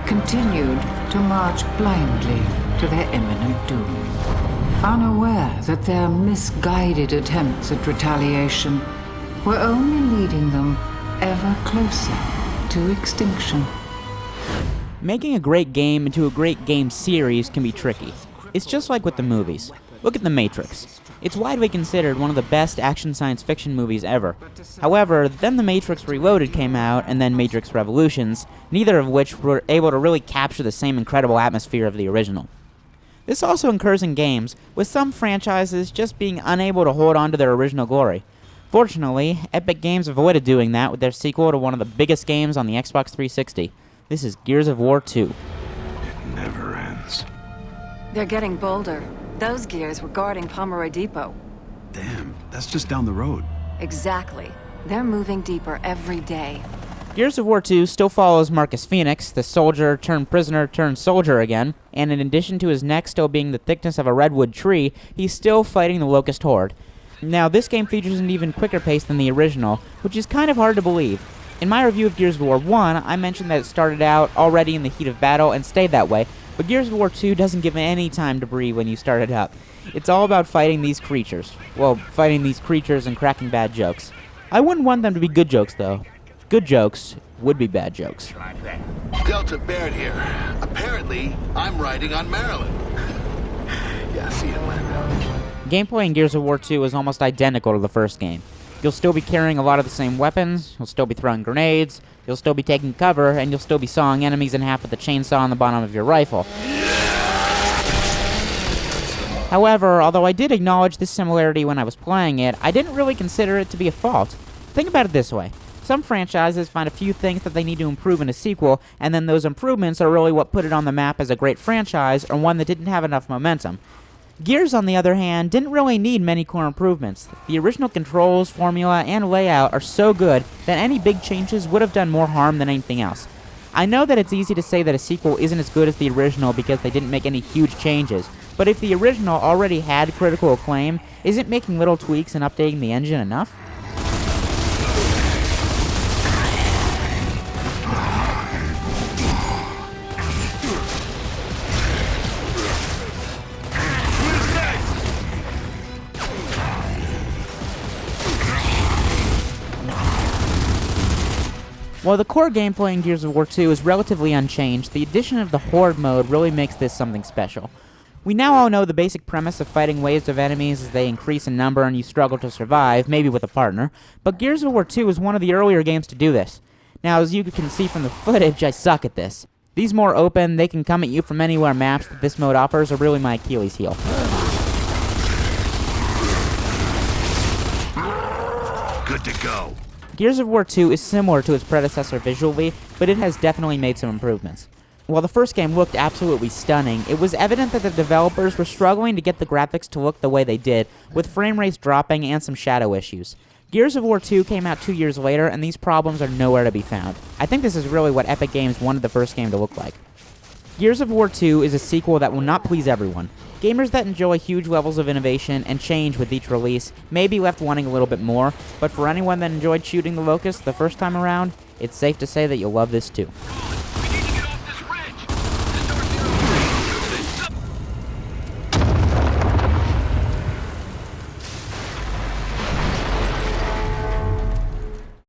continued to march blindly to their imminent doom, unaware that their misguided attempts at retaliation were only leading them ever closer to extinction. Making a great game into a great game series can be tricky. It's just like with the movies. Look at The Matrix. It's widely considered one of the best action science fiction movies ever. However, then The Matrix Reloaded came out, and then Matrix Revolutions, neither of which were able to really capture the same incredible atmosphere of the original. This also occurs in games, with some franchises just being unable to hold on to their original glory. Fortunately, Epic Games avoided doing that with their sequel to one of the biggest games on the Xbox 360. This is Gears of War 2. It never ends. They're getting bolder. Those gears were guarding Pomeroy Depot. Damn, that's just down the road. Exactly. They're moving deeper every day. Gears of War 2 still follows Marcus Fenix, the soldier turned prisoner turned soldier again, and in addition to his neck still being the thickness of a redwood tree, he's still fighting the Locust Horde. Now, this game features an even quicker pace than the original, which is kind of hard to believe. In my review of Gears of War 1, I mentioned that it started out already in the heat of battle and stayed that way, but Gears of War 2 doesn't give any time to breathe when you start it up. It's all about fighting these creatures. Well, fighting these creatures and cracking bad jokes. I wouldn't want them to be good jokes, though. Good jokes would be bad jokes. Delta Baird here. Apparently, I'm riding on Maryland. Yeah, see you in Lando. Gameplay in Gears of War 2 is almost identical to the first game. You'll still be carrying a lot of the same weapons, you'll still be throwing grenades, you'll still be taking cover, and you'll still be sawing enemies in half with the chainsaw on the bottom of your rifle. However, although I did acknowledge this similarity when I was playing it, I didn't really consider it to be a fault. Think about it this way. Some franchises find a few things that they need to improve in a sequel, and then those improvements are really what put it on the map as a great franchise or one that didn't have enough momentum. Gears, on the other hand, didn't really need many core improvements. The original controls, formula, and layout are so good that any big changes would have done more harm than anything else. I know that it's easy to say that a sequel isn't as good as the original because they didn't make any huge changes, but if the original already had critical acclaim, isn't making little tweaks and updating the engine enough? While the core gameplay in Gears of War 2 is relatively unchanged, the addition of the Horde mode really makes this something special. We now all know the basic premise of fighting waves of enemies as they increase in number and you struggle to survive, maybe with a partner, but Gears of War 2 is one of the earlier games to do this. Now, as you can see from the footage, I suck at this. These more open, they can come at you from anywhere maps that this mode offers are really my Achilles heel. Good to go. Gears of War 2 is similar to its predecessor visually, but it has definitely made some improvements. While the first game looked absolutely stunning, it was evident that the developers were struggling to get the graphics to look the way they did, with frame rates dropping and some shadow issues. Gears of War 2 came out 2 years later, and these problems are nowhere to be found. I think this is really what Epic Games wanted the first game to look like. Gears of War 2 is a sequel that will not please everyone. Gamers that enjoy huge levels of innovation and change with each release may be left wanting a little bit more, but for anyone that enjoyed shooting the Locust the first time around, it's safe to say that you'll love this too.